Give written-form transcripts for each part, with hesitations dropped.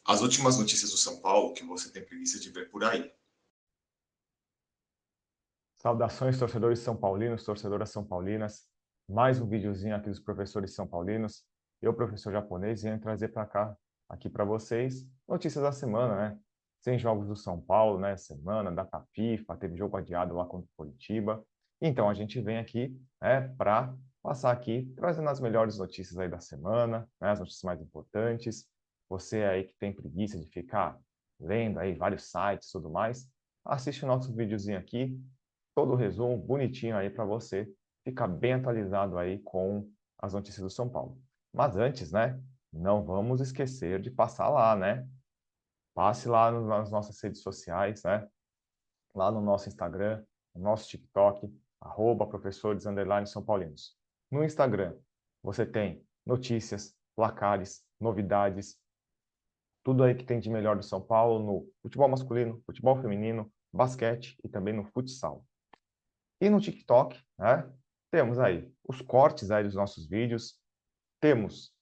As últimas notícias do São Paulo que você tem preguiça de ver por aí. Saudações, torcedores são paulinos, torcedoras são paulinas. Mais um videozinho aqui dos professores são paulinos. Eu, professor japonês, venho trazer para cá, aqui para vocês, notícias da semana, né? Sem jogos do São Paulo, né? Semana, data FIFA, teve jogo adiado lá contra o Coritiba. Então, a gente vem aqui, né, para passar aqui, trazendo as melhores notícias aí da semana, né, as notícias mais importantes. Você aí que tem preguiça de ficar lendo aí vários sites e tudo mais, assiste o nosso videozinho aqui, todo o resumo bonitinho aí para você ficar bem atualizado aí com as notícias do São Paulo. Mas antes, né, não vamos esquecer de passar lá, né? Passe lá nas nossas redes sociais, né? Lá no nosso Instagram, no nosso TikTok, @professores_são paulinos. No Instagram, você tem notícias, placares, novidades, tudo aí que tem de melhor do São Paulo no futebol masculino, futebol feminino, basquete e também no futsal. E no TikTok, né, temos aí os cortes aí dos nossos vídeos, temos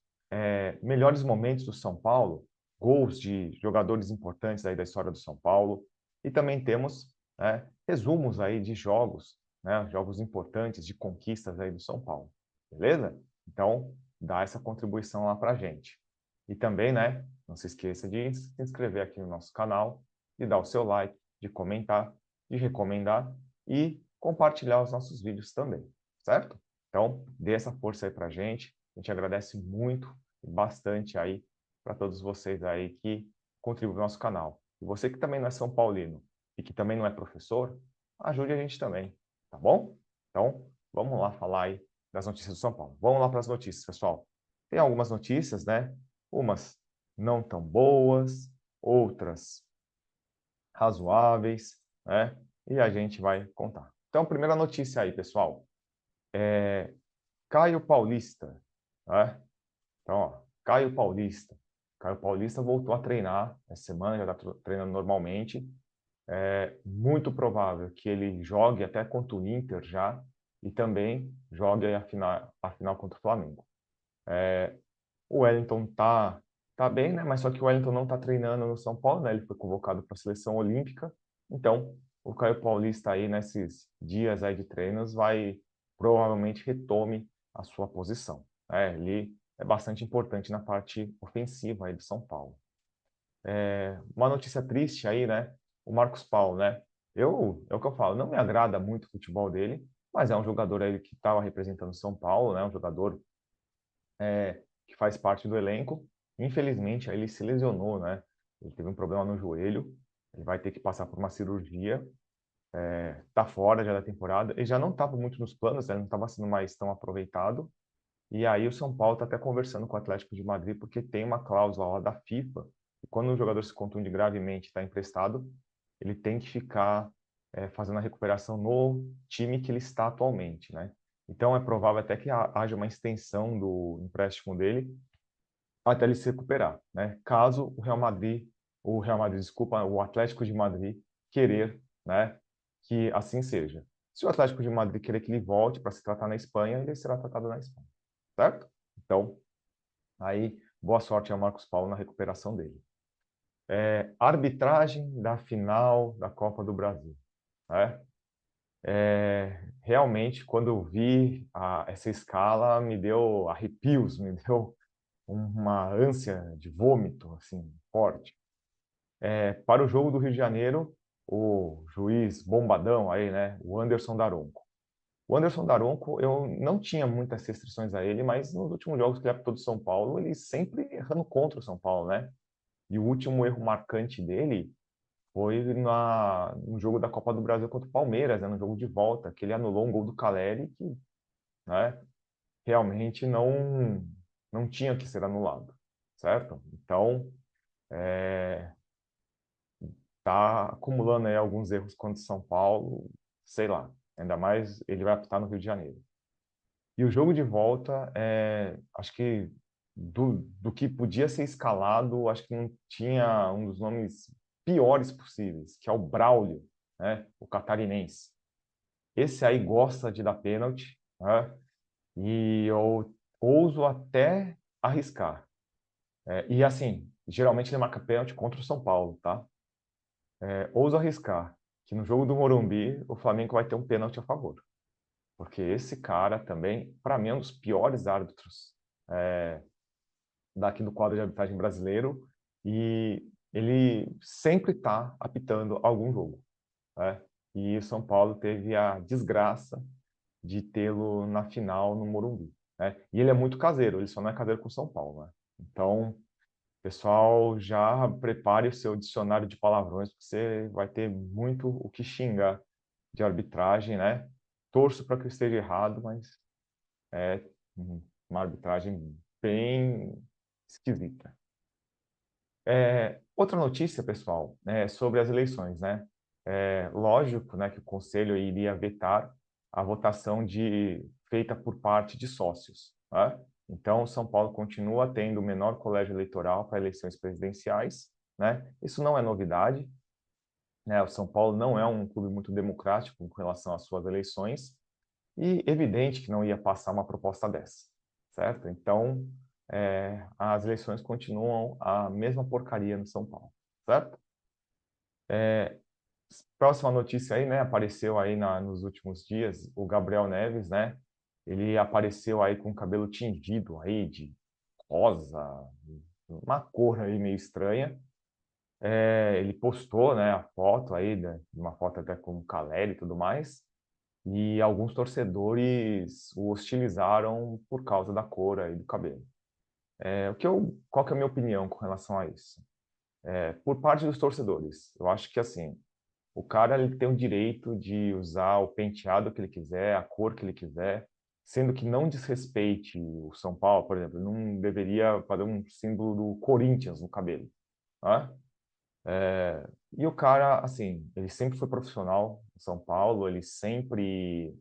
melhores momentos do São Paulo, gols de jogadores importantes aí da história do São Paulo, e também temos, né, resumos aí de jogos, né, jogos importantes, de conquistas aí do São Paulo, beleza? Então, dá essa contribuição lá para a gente. E também, né, não se esqueça de se inscrever aqui no nosso canal, de dar o seu like, de comentar, de recomendar e compartilhar os nossos vídeos também, certo? Então, dê essa força aí para a gente agradece muito e bastante aí para todos vocês aí que contribuem no nosso canal. E você que também não é São Paulino e que também não é professor, ajude a gente também, tá bom? Então, vamos lá falar aí das notícias do São Paulo. Vamos lá para as notícias, pessoal. Tem algumas notícias, né? Umas não tão boas, outras razoáveis, né? E a gente vai contar. Então, primeira notícia aí, pessoal. Caio Paulista, né? Então, ó, Caio Paulista. Caio Paulista voltou a treinar essa semana, já está treinando normalmente. É muito provável que ele jogue até contra o Inter já e também jogue a final contra o Flamengo. O Wellington tá bem, né? Mas só que o Wellington não está treinando no São Paulo, né? Ele foi convocado para a seleção olímpica. Então, o Caio Paulista aí nesses dias aí de treinos vai provavelmente retome a sua posição, né? Ele é bastante importante na parte ofensiva aí do São Paulo. Uma notícia triste aí, né? O Marcos Paulo, né? É o que eu falo, não me agrada muito o futebol dele, mas é um jogador aí que estava representando o São Paulo, né? Um jogador que faz parte do elenco. Infelizmente, aí ele se lesionou, né? Ele teve um problema no joelho, ele vai ter que passar por uma cirurgia, tá fora já da temporada. Ele já não estava muito nos planos, né? Ele não estava sendo mais tão aproveitado. E aí o São Paulo está até conversando com o Atlético de Madrid, porque tem uma cláusula lá da FIFA, que quando o jogador se contunde gravemente e está emprestado, ele tem que ficar fazendo a recuperação no time que ele está atualmente, né? Então é provável até que haja uma extensão do empréstimo dele até ele se recuperar, né? Caso desculpa, o Atlético de Madrid querer, né, que assim seja. Se o Atlético de Madrid querer que ele volte para se tratar na Espanha, ele será tratado na Espanha, certo? Então, aí, boa sorte ao Marcos Paulo na recuperação dele. Arbitragem da final da Copa do Brasil, né? Realmente, quando eu vi essa escala, me deu arrepios, me deu uma ânsia de vômito, assim, forte. Para o jogo do Rio de Janeiro, o juiz bombadão aí, né, o Anderson Daronco. O Anderson Daronco, eu não tinha muitas restrições a ele, mas nos últimos jogos que ele apitou do São Paulo, ele sempre errando contra o São Paulo, né? E o último erro marcante dele foi no jogo da Copa do Brasil contra o Palmeiras, né, no jogo de volta, que ele anulou um gol do Caleri que, né, realmente não tinha que ser anulado, certo? Então, tá acumulando aí alguns erros contra o São Paulo, sei lá, ainda mais ele vai apitar no Rio de Janeiro. E o jogo de volta, acho que do que podia ser escalado, acho que não tinha um dos nomes piores possíveis, que é o Braulio, né? O catarinense. Esse aí gosta de dar pênalti, né? E eu ouso até arriscar. E assim, geralmente ele marca pênalti contra o São Paulo, tá? Ouso arriscar que no jogo do Morumbi o Flamengo vai ter um pênalti a favor. Porque esse cara também, para mim, é um dos piores árbitros daqui do quadro de arbitragem brasileiro e ele sempre está apitando algum jogo, né? E o São Paulo teve a desgraça de tê-lo na final no Morumbi, né? E ele é muito caseiro, ele só não é caseiro com o São Paulo, né? Então, pessoal, já prepare o seu dicionário de palavrões, porque você vai ter muito o que xingar de arbitragem, né? Torço para que eu esteja errado, mas é uma arbitragem bem esquisita. Outra notícia, pessoal, é sobre as eleições, né? Lógico, né, que o Conselho iria vetar a votação feita por parte de sócios, né? Então, São Paulo continua tendo o menor colégio eleitoral para eleições presidenciais, né? Isso não é novidade, né? O São Paulo não é um clube muito democrático com relação às suas eleições, e evidente que não ia passar uma proposta dessa, certo? Então, as eleições continuam a mesma porcaria no São Paulo, certo? Próxima notícia aí, né? Apareceu aí nos últimos dias o Gabriel Neves, né? Ele apareceu aí com o cabelo tingido aí de rosa, uma cor aí meio estranha. Ele postou, né, a foto aí, né, uma foto até com o Caleri e tudo mais. E alguns torcedores o hostilizaram por causa da cor aí do cabelo. Qual que é a minha opinião com relação a isso? Por parte dos torcedores, eu acho que assim, o cara ele tem o direito de usar o penteado que ele quiser, a cor que ele quiser, sendo que não desrespeite o São Paulo, por exemplo, ele não deveria fazer um símbolo do Corinthians no cabelo, tá? E o cara, assim, ele sempre foi profissional no São Paulo, ele sempre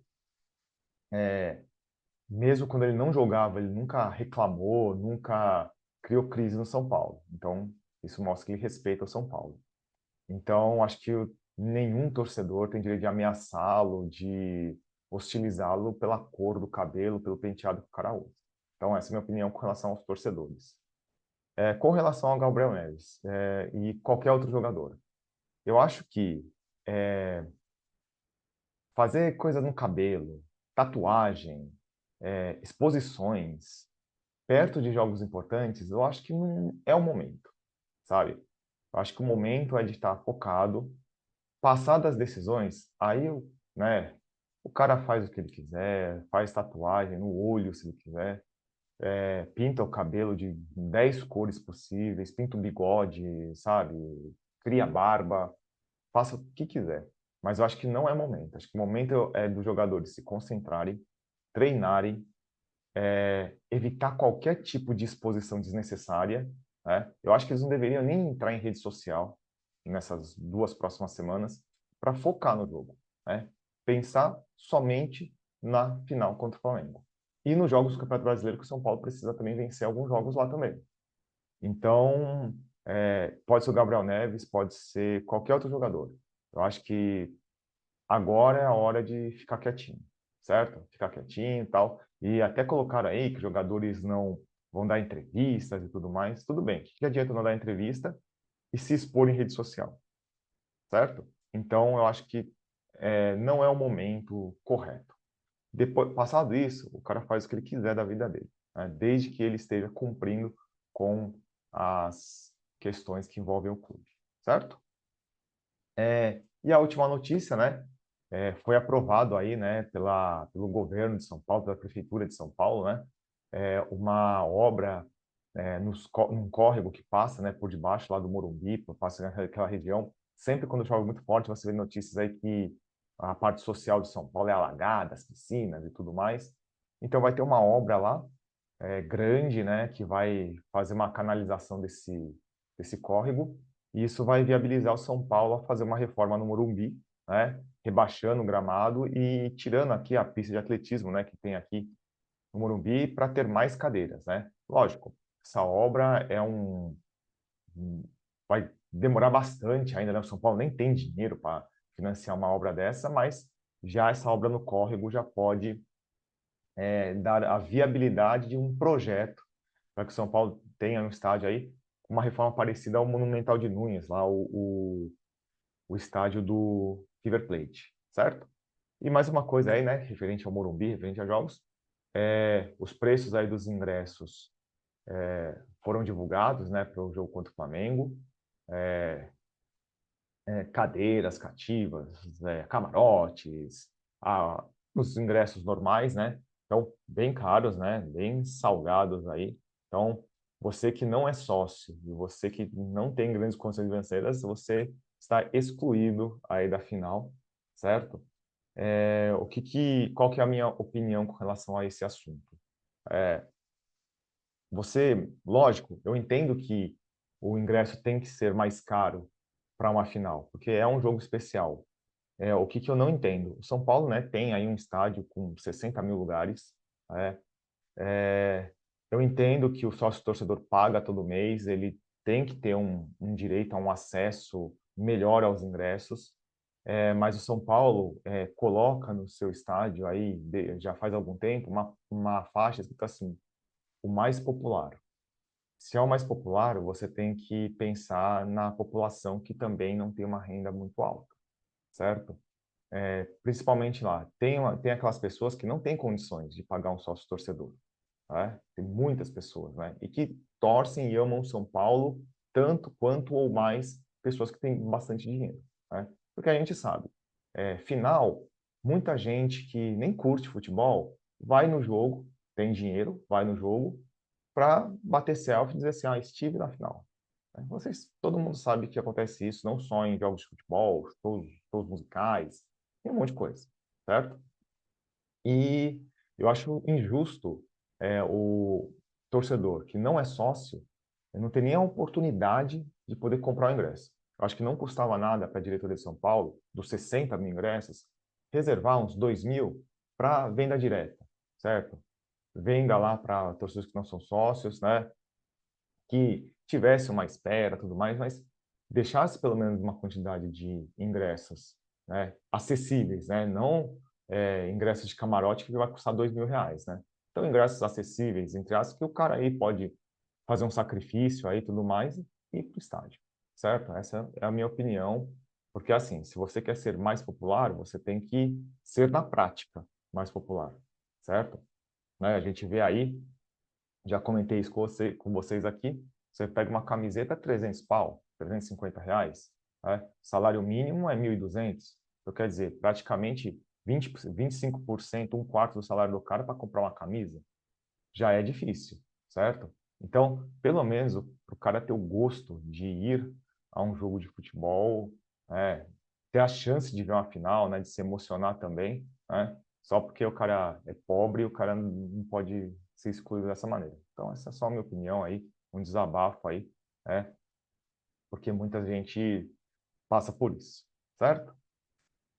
mesmo quando ele não jogava, ele nunca reclamou, nunca criou crise no São Paulo. Então, isso mostra que ele respeita o São Paulo. Então, acho que nenhum torcedor tem direito de ameaçá-lo, de hostilizá-lo pela cor do cabelo, pelo penteado que o cara usa. Então, essa é a minha opinião com relação aos torcedores. Com relação ao Gabriel Neves e qualquer outro jogador, eu acho que fazer coisa no cabelo, tatuagem, exposições, perto de jogos importantes, eu acho que não é o momento, sabe? Eu acho que o momento é de estar focado, passar das decisões, aí, né, o cara faz o que ele quiser, faz tatuagem no olho se ele quiser, pinta o cabelo de 10 cores possíveis, pinta o bigode, sabe? Cria barba, faça o que quiser. Mas eu acho que não é momento. Acho que o momento é dos jogadores se concentrarem, treinarem, evitar qualquer tipo de exposição desnecessária, né? Eu acho que eles não deveriam nem entrar em rede social nessas 2 próximas semanas para focar no jogo, né? Pensar somente na final contra o Flamengo. E nos jogos do Campeonato Brasileiro, que o São Paulo precisa também vencer alguns jogos lá também. Então, pode ser o Gabriel Neves, pode ser qualquer outro jogador. Eu acho que agora é a hora de ficar quietinho, certo? Ficar quietinho e tal. E até colocaram aí que jogadores não vão dar entrevistas e tudo mais. Tudo bem, que adianta não dar entrevista e se expor em rede social, certo? Então, eu acho que não é o momento correto. Depois, passado isso, o cara faz o que ele quiser da vida dele, né? Desde que ele esteja cumprindo com as questões que envolvem o clube, certo? E a última notícia, né? Foi aprovado aí, né, pelo governo de São Paulo, pela prefeitura de São Paulo, né, uma obra num córrego que passa, né, por debaixo lá do Morumbi, passa naquela região. Sempre quando chove muito forte, você vê notícias aí que a parte social de São Paulo é alagada, as piscinas e tudo mais. Então vai ter uma obra lá, grande, né, que vai fazer uma canalização desse córrego, e isso vai viabilizar o São Paulo a fazer uma reforma no Morumbi, né, rebaixando o gramado e tirando aqui a pista de atletismo, né, que tem aqui no Morumbi, para ter mais cadeiras, né? Lógico, essa obra vai demorar bastante ainda, né? O São Paulo nem tem dinheiro para financiar uma obra dessa, mas já essa obra no córrego já pode dar a viabilidade de um projeto para que o São Paulo tenha um estádio aí uma reforma parecida ao Monumental de Nunes, lá o estádio do River Plate, certo? E mais uma coisa aí, né, referente ao Morumbi, referente a jogos, os preços aí dos ingressos foram divulgados, né, para o jogo contra o Flamengo, cadeiras cativas, camarotes, os ingressos normais, né? Então, bem caros, né? Bem salgados aí. Então, você que não é sócio e você que não tem grandes condições financeiras, você está excluído aí da final, certo? Qual que é a minha opinião com relação a esse assunto? Lógico, eu entendo que o ingresso tem que ser mais caro para uma final, porque é um jogo especial. O que eu não entendo? O São Paulo, né, tem aí um estádio com 60 mil lugares. né? Eu entendo que o sócio-torcedor paga todo mês, ele tem que ter um direito a um acesso melhor aos ingressos, mas o São Paulo coloca no seu estádio aí, já faz algum tempo, uma faixa escrita assim, o mais popular. Se é o mais popular, você tem que pensar na população que também não tem uma renda muito alta, certo? Principalmente lá, tem aquelas pessoas que não têm condições de pagar um sócio torcedor, né? Tem muitas pessoas, né? E que torcem e amam São Paulo tanto quanto ou mais pessoas que têm bastante dinheiro, né? Porque a gente sabe, final, muita gente que nem curte futebol vai no jogo, tem dinheiro, vai no jogo para bater selfie e dizer assim, estive na final. Todo mundo sabe que acontece isso, não só em jogos de futebol, shows musicais, tem um monte de coisa, certo? E eu acho injusto o torcedor que não é sócio não ter nem a oportunidade de poder comprar o ingresso. Eu acho que não custava nada para a diretoria de São Paulo, dos 60 mil ingressos, reservar uns 2 mil para venda direta, certo? Venda lá para torcedores que não são sócios, né? Que tivesse uma espera, tudo mais, mas deixasse pelo menos uma quantidade de ingressos, né, acessíveis, né, não ingressos de camarote que vai custar R$ 2.000, né? Então, ingressos acessíveis, entre aspas, que o cara aí pode fazer um sacrifício aí tudo mais e ir para o estádio, certo? Essa é a minha opinião, porque assim, se você quer ser mais popular, você tem que ser na prática mais popular, certo? Né? A gente vê aí já comentei isso com vocês aqui. Você pega uma camiseta, 300 pau, R$ 350, né? Salário mínimo é 1.200. Então, quer dizer, praticamente 25%, um quarto do salário do cara para comprar uma camisa, já é difícil, certo? Então, pelo menos, para o cara ter o gosto de ir a um jogo de futebol, ter a chance de ver uma final, né, de se emocionar também, né? Só porque o cara é pobre, o cara não pode ser excluído dessa maneira. Então, essa é só a minha opinião aí, um desabafo aí, né? Porque muita gente passa por isso, certo?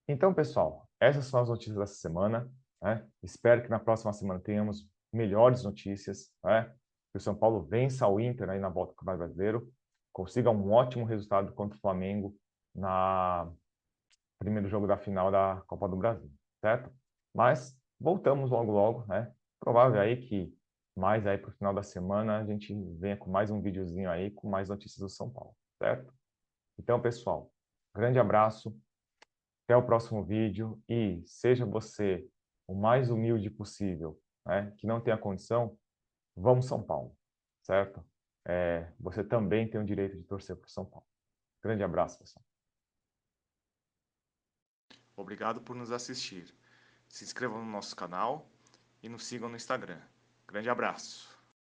Então, pessoal, essas são as notícias dessa semana, né? Espero que na próxima semana tenhamos melhores notícias, né? Que o São Paulo vença o Inter aí na volta do Campeonato Brasileiro, consiga um ótimo resultado contra o Flamengo na primeiro jogo da final da Copa do Brasil, certo? Mas voltamos logo logo, né? Provável aí que mais aí para o final da semana a gente venha com mais um videozinho aí com mais notícias do São Paulo, certo? Então, pessoal, grande abraço, até o próximo vídeo e seja você o mais humilde possível, né? Que não tenha condição, vamos São Paulo, certo? Você também tem o direito de torcer para São Paulo. Grande abraço, pessoal. Obrigado por nos assistir. Se inscrevam no nosso canal e nos sigam no Instagram. Grande abraço!